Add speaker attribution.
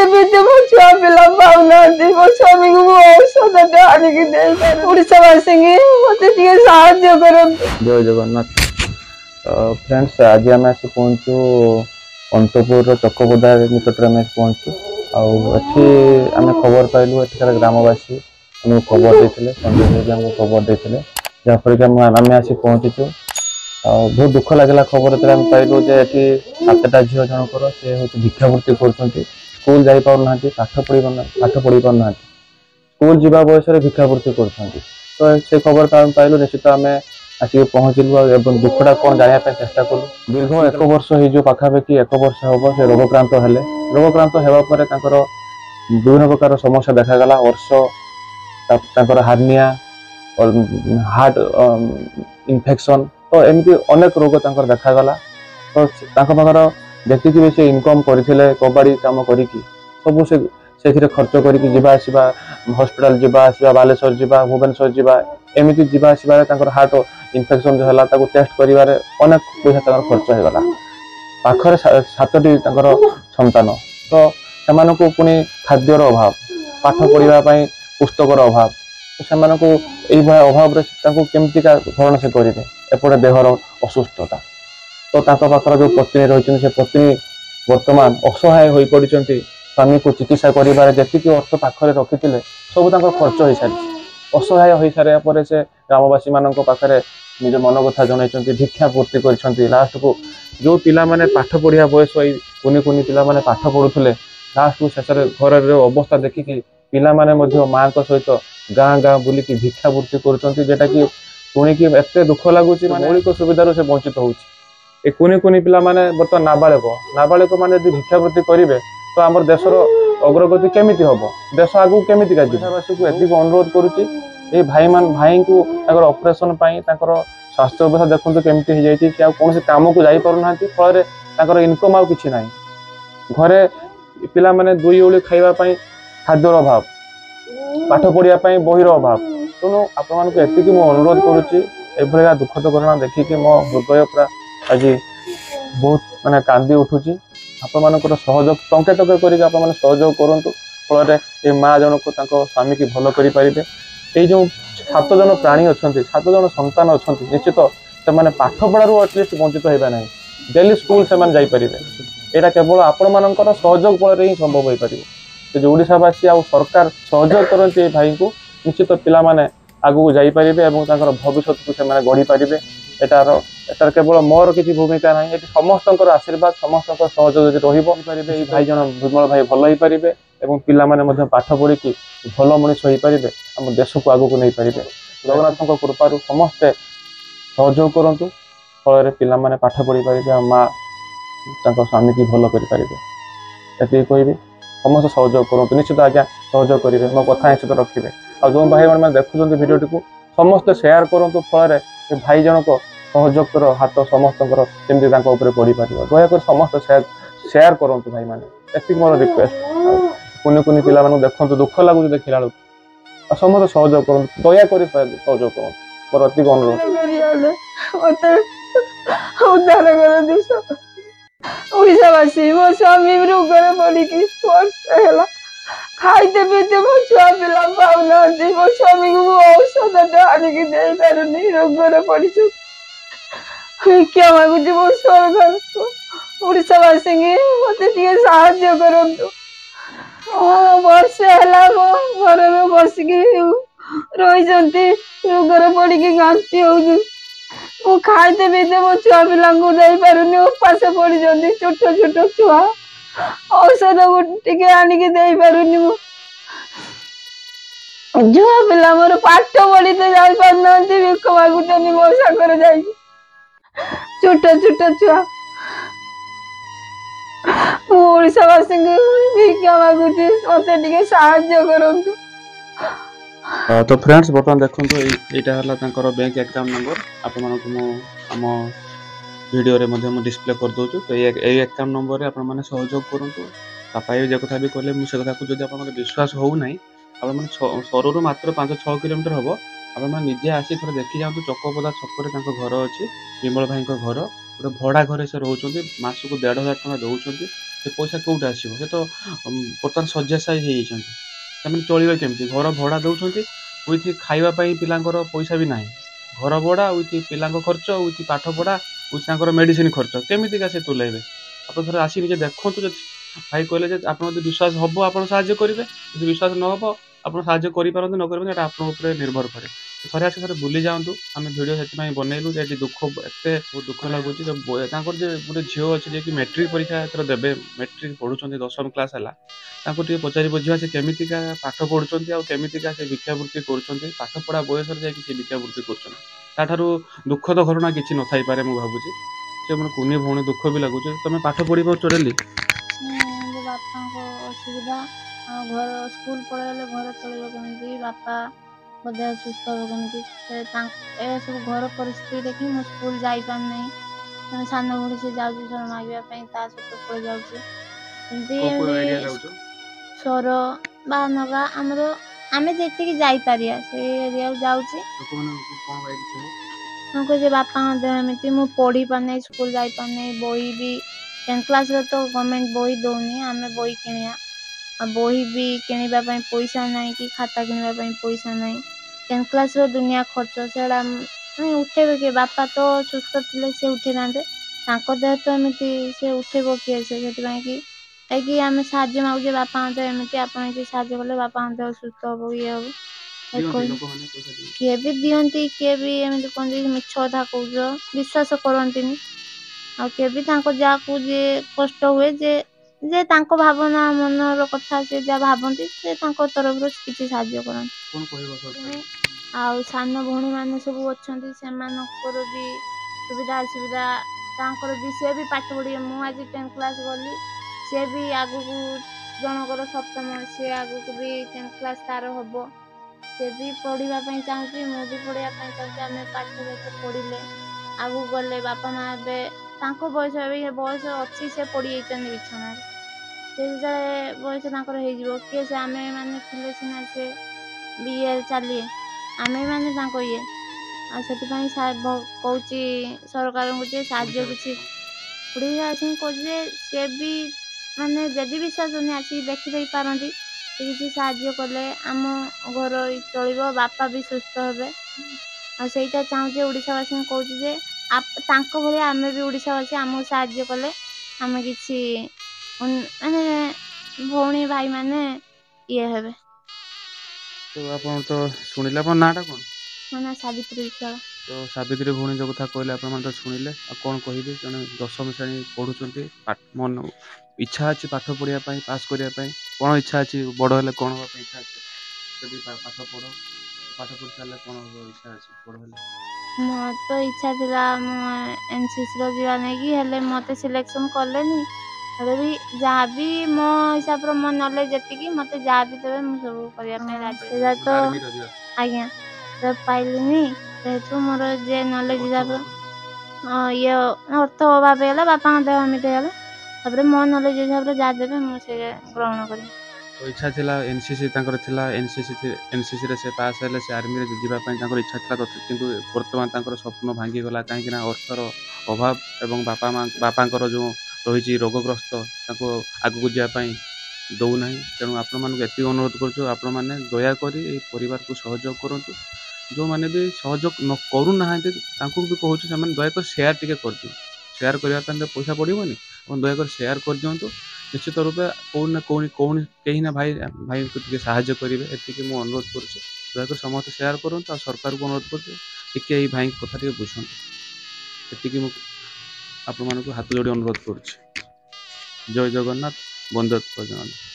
Speaker 1: पीते मो छुआ पिला पाउना मो स्वामी को औषध आनिक ओडावासी मत साहय कर।
Speaker 2: जय जगन्नाथ। फ्रेंड्स आज आम आसी पहुँचु अंतपुर चकबदा निकट में पहुँचु आम खबर पाइलु एठार ग्रामवासी आमको खबर देते संजय भाई आमको खबर देते जहाँफल कि आम आसी पहुँचीचु। बहुत दुख लगला खबर जो पाइलु जे सातटा झील जनकर से हूँ भिक्षावृत्ति कर स्कूल जा पारना पाठ पढ़ी पारना स्कूल जीवा बयस भिक्षावृत्ति कर तो से खबर तो आम पाइलु निश्चित आम आसिक पहुँचलु और दुखटा कौन जानापी चेष्टा कलु। दीर्घ 1 वर्ष हो पाखापाखि 1 वर्ष हम से रोगक्रांत हेले रोगक्रांत होगापर विभिन्न प्रकार समस्या देखागला वर्ष हार्निया और हार्ट इन्फेक्शन तो एमती अनेक रोग देखागला। तो पाखर जेतिक भी से इनकम करते कबाड़ी कम कर सब से खर्च कर हॉस्पिटल जावा बालेश्वर जावा भुवनेश्वर जावा एमती जावा हार्ट इन्फेक्शन जो है टेस्ट कर अनेक पैसा खर्च होगला। पाखर 7टी संतान तो से पुणी खाद्यर अभाव पाठ पढ़ाई पुस्तकर अभाव तो से अभाव केमतिका भरण से करेंगे एपटे देहर असुस्थता तो पाखर जो पत्नी रही से पत्नी वर्तमान असहाय हो पड़ी स्वामी को चिकित्सा करती अर्थ पाखे रखी सब खर्च हो सारी असहाय हो सारे से ग्रामवासी मान पाखे निज मन कथा जन भिक्षा पूर्ति कर लास्ट को जो पिला माने पाठ पढ़िया बयस कुनि कुनि पिला माने पाठ पढ़ुले लास्ट को शेष घर अवस्था देखिकी पिला माने माँ सहित गाँ गाँ बुलिकी भिक्षावृत्ति करुँचा कि शुणिकी एत दुख लगुच मौलिक सुविधार से वंचित होची कुनि कुनि पिला माने बर्तमान नाबालिक माने यदि भिक्षावृत्ति करेंगे तो आम देशर अग्रगति केमिति हम देश आगू केमिति देशवासी को एति अनुरोध करुच्ची ये भाई को ऑपरेशन स्वास्थ्य अवस्था देखते केमती हो जाए कौन कम को जाना फल इनकम आउ कि ना घरे पिला माने 2 ओली खावाई खाद्यर अभाव पाठ पढ़ाई बहिर अभाव तेणु आपको एति मु अनुरोध करुच्ची एभलिका दुखद घटना देखिकी मो हृदय पूरा आज बहुत माने कांदी उठुची आप मानकर सहयोग टंके टंके कर सहयोग करूँ फल ये माँ जन को स्वामी की भल करें ये जो 7 जन प्राणी अच्छा 7 जन संतान अच्छा निश्चित से पाठ पढ़ारू एटलिस्ट वंचित होगा ना डेली स्कूल से जापरें यहाँ केवल आपण मान सहयोग फल ही संभव हो पार जो ओडावासी आ सरकार सहयोग करते भाई को निश्चित पिला माने आगू जापरें और भविष्य को से गढ़ी पारे एटार केवल मोर किसी भूमिका ना ये समस्त आशीर्वाद समस्त सहयोग रही भाई जन विमल भाई भल हो पारे और पिला माने पाठ पढ़ी भल मनीष हो पारे आम देश को आगू नहीं पारे जगन्नाथ कृपार समस्ते सहयोग करूँ फल पिला माने पाठ पढ़ी पारे माँ स्वामी की भल करें ये कहि समस्त सहयोग करूँ निश्चित आज्ञा सहयोग करेंगे मो कथा निश्चित रखिए आ जो भाई मैंने देखुं भिडियोटी को समस्ते सेयार करूँ फल भाई जनक सहयोग हाथ समस्त केमती पढ़ी पार दयाक समस्त सेयार करूँ भाई मैंने एति मोर रिक्वेस्ट कुनि कुनि पिला देखो दुख लगुच देखला समस्त सहयोग करूँ दयाक सहयोग करूँ मोर अति अनुरोध
Speaker 1: उद्धार कर ओडावासी मो स्वामी रोगर पड़ी वर्ष खाते पीते मो छुआ पिला पाऊना मो स्वामी को औषध आनिक रोगर पड़ी क्या मांगुच मो सरकार ओडावासी मत साहय करूँ वर्ष है घर में बसिक रही रोगर पड़ी गांती हो खाते पीते मो छुआ पिला पारे उपास पड़ी छोट छोट छुआ औषध टे आनिक पारुनी छुआ पिला मोर पाठ पढ़ी तो जापार भिक मागुचंदी मो सागर जा छोट छोट छुआ ओडावासी भिक्षा मागुची मत साहय करूँ।
Speaker 2: तो फ्रेंड्स बर्तमान देखो यहाँ बैंक अकाउंट नंबर आम वीडियो रे डिस्प्ले कर दूँ तो ये अकाउंट नंबर रे आपने सहयोग करूँ पापा जो कथा भी कहले मुझे कथा को जब आप विश्वास हो ना आप सरु मात्र 5-6 किलोमीटर हम आप निजे आसी थोड़े देखी जाऊँ चकपदा छक घर अच्छी विमल भाई घर गोटे भड़ा घरे से रोच मासक 1,500 टଙ୍କା दौरान
Speaker 3: ସେ ପଇସା କୋଉଠି ଆସିବ? ସେ ତ ବର୍ତ୍ତମାନ ଶଯ୍ୟାଶାୟୀ ହେଇଯାଇଛନ୍ତି। ସେମାନେ ଚଳିବେ କେମିତି? ଘର ଭଡ଼ା ଦେଉଛନ୍ତି, ଉଇଥି ଖାଇବା ପାଇଁ ପିଲାଙ୍କର ପଇସା ବି ନାହିଁ। ଘର ଭଡ଼ା ଉଇଥି ପିଲାଙ୍କ ଖର୍ଚ୍ଚ, ଉଇଥି ପାଠ ପଢ଼ା, ଉଇଥି ତାଙ୍କର ମେଡ଼ିସିନ ଖର୍ଚ୍ଚ, କେମିତିକା ସେ ତୁଲାଇବେ? ଆପଣ ଥରେ ଆସି ନିଜେ ଦେଖନ୍ତୁ। ଯଦି ଭାଇ କହିଲେ ଯେ ଆପଣ ଯଦି ବିଶ୍ୱାସ ହବ ଆପଣ ସାହାଯ୍ୟ କରିବେ, ଯଦି ବିଶ୍ୱାସ ନ ହବ ଆପଣ ସାହାଯ୍ୟ କରିପାରନ୍ତି ନ କରିପାରନ୍ତି ଏଇଟା ଆପଣଙ୍କ ଉପରେ ନିର୍ଭର କରେ। ଥରେ ଆସି ଥରେ ବୁଲି ଯାଆନ୍ତୁ। ଆମେ ଭିଡ଼ିଓ ସେଥିପାଇଁ ବନେଇଲୁ ଯେ ଏଠି ଦୁଃଖ ଏତେ ବହୁତ ଦୁଃଖ ଲାଗୁଛି। ତାଙ୍କର ଯେ ଗୋଟେ ଝିଅ ଅଛି ଯିଏକି ମେଟ୍ରିକ ପରୀକ୍ଷା ଏଥର ଦେବେ, ମେଟ୍ରିକ ପଢ଼ୁଛନ୍ତି, 10ମ କ୍ଲାସ୍ ହେଲା। ତାଙ୍କୁ ଟିକେ ପଚାରି ବୁଝିବା ସେ କେମିତିକା ପାଠ ପଢ଼ୁଛନ୍ତି ଆଉ କେମିତିକା ସେ ଭିକ୍ଷାବୃତ୍ତି କରୁଛନ୍ତି। ପାଠ ପଢ଼ା ବୟସରେ ଯାଇକି ସେ ଭିକ୍ଷାବୃତ୍ତି କରୁଛନ୍ତି। ତାଠାରୁ ଦୁଃଖଦ ଘଟଣା କିଛି ନଥାଇପାରେ ମୁଁ ଭାବୁଛି। ସେ ମୋର କୁନି ଭଉଣୀ, ଦୁଃଖ ବି ଲାଗୁଛି। ତମେ ପାଠ ପଢ଼ି ପାରୁଛ ଡେଲି?
Speaker 4: ଯେ ବାପାଙ୍କ ଅସୁବିଧା, ଆଉ ଘର ସ୍କୁଲ ପଳେଇଗଲେ ଘର ଚଳିବ କେମିତି, ବାପାଙ୍କ ଦେହ ସୁସ୍ଥ ହେବ କେମିତି, ଏସବୁ ଘର ପରିସ୍ଥିତି ଦେଖି ମୁଁ ସ୍କୁଲ ଯାଇପାରୁନାହିଁ। ତେଣୁ ସାନ ଭଉଣୀ ସେ ଯାଉଛି ସ୍ୱର ମାଗିବା ପାଇଁ, ତା ସହିତ ପଳେଇ ଯାଉଛି। ଏମିତି ସ୍ୱର ବା ନବା ଆମେ ଯେତିକି ଯାଇପାରିବା ସେଇ ଏରିଆକୁ ଯାଉଛି। ମୁଁ କହୁଛି ବାପାଙ୍କ ଦେହ ଏମିତି, ମୁଁ ପଢ଼ି ପାରୁନାହିଁ, ସ୍କୁଲ ଯାଇପାରୁନାହିଁ। ବହି ବି 10th କ୍ଲାସ୍ରେ ତ ଗଭର୍ଣ୍ଣମେଣ୍ଟ ବହି ଦଉନି, ଆମେ ବହି କିଣିବା। ଆଉ ବହି ବି କିଣିବା ପାଇଁ ପଇସା ନାହିଁ, କି ଖାତା କିଣିବା ପାଇଁ ପଇସା ନାହିଁ। 10th କ୍ଲାସ୍ର ଦୁନିଆ ଖର୍ଚ୍ଚ, ସେଇଟା ଉଠେଇବେ କିଏ? ବାପା ତ ସୁସ୍ଥ ଥିଲେ ସେ ଉଠେଇଥାନ୍ତେ, ତାଙ୍କ ଦେହ ତ ଏମିତି, ସେ ଉଠେଇବ କିଏ? ସେଥିପାଇଁ କି ଆମେ ସାହାଯ୍ୟ ମାଗୁଛେ ବାପାଙ୍କ ଦେହ ଏମିତି, ଆପଣ କିଛି ସାହାଯ୍ୟ କଲେ ବାପାଙ୍କ ଦେହ ସୁସ୍ଥ ହବ, ଇଏ ହବ। କିଏ ବି ଦିଅନ୍ତି, କିଏ ବି ଏମିତି କୁହନ୍ତି ମିଛ କଥା କହୁଛ, ବିଶ୍ୱାସ କରନ୍ତିନି। ଆଉ କିଏ ବି ତାଙ୍କ ଯାହାକୁ ଯିଏ କଷ୍ଟ ହୁଏ, ଯେ ତାଙ୍କ ଭାବନା ମନର କଥା ସେ ଯାହା ଭାବନ୍ତି, ସେ ତାଙ୍କ ତରଫରୁ କିଛି ସାହାଯ୍ୟ କରନ୍ତି। ଆଉ ସାନ ଭଉଣୀ ମାନେ ସବୁ ଅଛନ୍ତି, ସେମାନଙ୍କର ବି ସୁବିଧା ଅସୁବିଧା, ତାଙ୍କର ବି ସେ ବି ପାଠ ପଢ଼ିବେ। ମୁଁ ଆଜି 10th କ୍ଲାସ୍ ଗଲି, ସେ ବି ଆଗକୁ ଜଣଙ୍କର 7ମ, ସେ ଆଗକୁ ବି 10th କ୍ଲାସ୍ ତାର ହବ। ସେ ବି ପଢ଼ିବା ପାଇଁ ଚାହୁଁଛି, ମୁଁ ବି ପଢ଼ିବା ପାଇଁ ଚାହୁଁଛି। ଆମେ ପାଠ ଯେତେ ପଢ଼ିଲେ ଆଗକୁ ଗଲେ ବାପା ମା ଏବେ ତାଙ୍କ ବୟସ ଅଛି, ସେ ପଡ଼ିଯାଇଛନ୍ତି ବିଛଣାରେ। ସେ ଯେତେବେଳେ ବୟସ ତାଙ୍କର ହେଇଯିବ, କିଏ ସେ ଆମେ ମାନେ ଥିଲେ ସିନା ସେ ବି ଇଏ ଚାଲିବେ, ଆମେ ମାନେ ତାଙ୍କ ଇଏ। ଆଉ ସେଥିପାଇଁ କହୁଛି ସରକାରଙ୍କୁ ଯେ ସାହାଯ୍ୟ କିଛି ଓଡ଼ିଶା ଆସିକି କହୁଛି ଯେ ସେ ବି ମାନେ ଯଦି ବିଶ୍ୱାସ ଆସିକି ଦେଖିଦେଇ ପାରନ୍ତି, ସେ କିଛି ସାହାଯ୍ୟ କଲେ ଆମ ଘର ଚଳିବ, ବାପା ବି ସୁସ୍ଥ ହେବେ। ଆଉ ସେଇଟା ଚାହୁଁଛି ଓଡ଼ିଶାବାସୀଙ୍କୁ କହୁଛି ଯେ ତାଙ୍କ ଭଳିଆ ଆମେ ବି ଓଡ଼ିଶାବାସୀ, ଆମକୁ ସାହାଯ୍ୟ କଲେ ଆମେ କିଛି ମାନେ ଭଉଣୀ ଭାଇ ମାନେ ଇଏ ହେବେ।
Speaker 3: ତ ଆପଣ ତ ଶୁଣିଲେ, ଆପଣଙ୍କ ନାଁଟା କ'ଣ?
Speaker 4: ମୋ ନାଁ ସାବିତ୍ରୀ ବିଶ୍ୱାଳ।
Speaker 3: ତ ସାବିତ୍ରୀ ଭଉଣୀ ଯେଉଁ କଥା କହିଲେ ଆପଣମାନେ ତ ଶୁଣିଲେ। ଆଉ କ'ଣ କହିବି? ଜଣେ 10ମ ଶ୍ରେଣୀ ପଢ଼ୁଛନ୍ତି, ମନ ଇଚ୍ଛା ଅଛି ପାଠ ପଢ଼ିବା ପାଇଁ, ପାସ୍ କରିବା ପାଇଁ। କ'ଣ ଇଚ୍ଛା ଅଛି? ବଡ଼ ହେଲେ କ'ଣ ହେବା ପାଇଁ ଇଚ୍ଛା ଅଛି? ଯଦି ପାଠ ପଢ଼ି ସାରିଲେ କ'ଣ ଇଚ୍ଛା ଅଛି ବଡ଼ ହେଲେ?
Speaker 4: ମୋର ତ ଇଚ୍ଛା ଥିଲା ମୁଁ NCCର ଯିବା ନେଇକି, ହେଲେ ମୋତେ ସିଲେକ୍ସନ୍ କଲେନି। ହେଲେ ବି ଯାହାବି ମୋ ହିସାବରେ ମୋ ନଲେଜ୍ ଯେତିକି, ମୋତେ ଯାହା ବି ଦେବେ ମୁଁ ସବୁ କରିବା ପାଇଁ ରାଜି। ସେଇଟା ତ ଆଜ୍ଞା ପାଇଲିନି, ଯେହେତୁ ମୋର ଯେ ନଲେଜ୍ ହିସାବରେ ଇଏ ଅର୍ଥ ଅଭାବ ହେଇଗଲା, ବାପାଙ୍କ ଦେହ ଏମିତି ହେଇଗଲା। ତାପରେ ମୋ ନଲେଜ୍ ହିସାବରେ ଯାହା ଦେବେ ମୁଁ ସେ ଗ୍ରହଣ କରିବି।
Speaker 3: ତ ଇଚ୍ଛା ଥିଲା NCC ତାଙ୍କର ଥିଲା, NCCରେ ସେ ପାସ୍ ହେଲେ, ସେ ଆର୍ମିରେ ଯିବା ପାଇଁ ତାଙ୍କର ଇଚ୍ଛା ଥିଲା। କିନ୍ତୁ ବର୍ତ୍ତମାନ ତାଙ୍କର ସ୍ୱପ୍ନ ଭାଙ୍ଗିଗଲା, କାହିଁକିନା ଅର୍ଥର ଅଭାବ ଏବଂ ବାପାଙ୍କର ଯେଉଁ ରହିଛି ରୋଗଗ୍ରସ୍ତ, ତାଙ୍କୁ ଆଗକୁ ଯିବା ପାଇଁ ଦେଉନାହିଁ। ତେଣୁ ଆପଣମାନଙ୍କୁ ଏତିକି ଅନୁରୋଧ କରୁଛୁ, ଆପଣମାନେ ଦୟାକରି ଏହି ପରିବାରକୁ ସହଯୋଗ କରନ୍ତୁ। ଯେଉଁମାନେ ବି ସହଯୋଗ କରୁନାହାନ୍ତି ତାଙ୍କୁ ବି କହୁଛୁ, ସେମାନେ ଦୟାକରି ସେୟାର ଟିକେ କରିଦିଅନ୍ତୁ। ସେୟାର କରିବା ପାଇଁ ତ ପଇସା ପଡ଼ିବନି, ଆପଣ ଦୟାକରି ସେୟାର କରିଦିଅନ୍ତୁ। ନିଶ୍ଚିତ ରୂପେ କେହି ନା ଭାଇଙ୍କୁ ଟିକେ ସାହାଯ୍ୟ କରିବେ, ଏତିକି ମୁଁ ଅନୁରୋଧ କରୁଛି। ଦୟାକରି ସମସ୍ତେ ସେୟାର କରନ୍ତୁ। ଆଉ ସରକାରଙ୍କୁ ଅନୁରୋଧ କରୁଛୁ, ଟିକେ ଏଇ ଭାଇଙ୍କ କଥା ଟିକେ ବୁଝନ୍ତୁ। ଏତିକି ମୁଁ ଆପଣମାନଙ୍କୁ ହାତ ଯୋଡ଼ି ଅନୁରୋଧ କରୁଛି। ଜୟ ଜଗନ୍ନାଥ, ବନ୍ଦେ ଜଗନ୍ନାଥ।